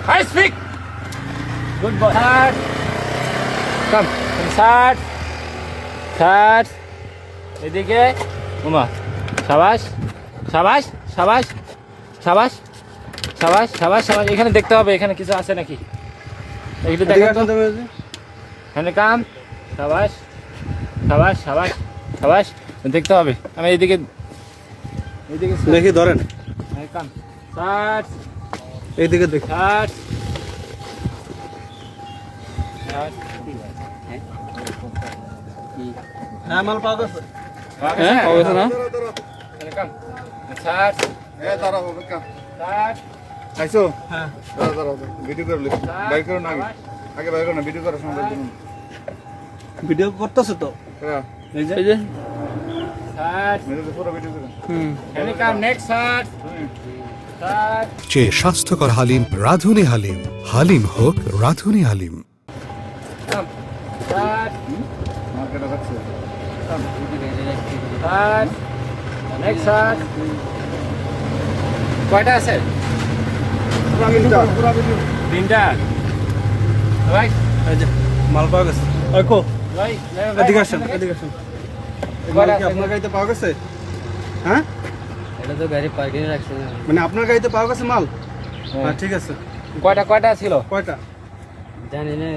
high speak good boy start come start start এদিকে ওমা শাবাশ শাবাশ শাবাশ শাবাশ শাবাশ শাবাশ শাবাশ এখানে দেখতে হবে এখানে কিছু আছে নাকি একটু দেখেন তো এখানে কাম শাবাশ শাবাশ শাবাশ শাবাশ দেখতে হবে আমি এইদিকে দেখি ধরেন কাম স্টার্ট এইদিকে দেখি স্টার্ট হ্যাঁ মাল পাওয়া গেছে হ্যাঁ পাওয়া গেছে না কাম স্টার্ট দাঁড়াও বেকা স্টার্ট আইসো হ্যাঁ দাঁড়াও ভিডিও করে লিখ বাইর করো না আগে বাইর করো না ভিডিও করার সময় দিন ভিডিও করতেছে তো হ্যাঁ এই যে স্টার্ট মেরে পুরো ভিডিও করে এখানে কাম নেক্সট স্টার্ট স্টার্ট চেয়ে স্বাস্থ্যকর হালিম রাঁধুনি হালিম হালিম হোক রাঁধুনি হালিম কাম স্টার্ট মার্কেটে যাচ্ছে স্টার্ট নেক্সট স্টার্ট কয়টা আছে তিনটা রাইট এই যে মাল পাওয়া গেছে ওইকো রাইট এদিকে আসেন এদিকে আসেন এই মাল কি আপনার গাড়িতে পাওয়া গেছে হ্যাঁ এটা তো গাড়ি পার্কিং রাখছে না মানে আপনার গাড়িতে পাওয়া গেছে মাল হ্যাঁ ঠিক আছে কয়টা ছিল কয়টা জানি না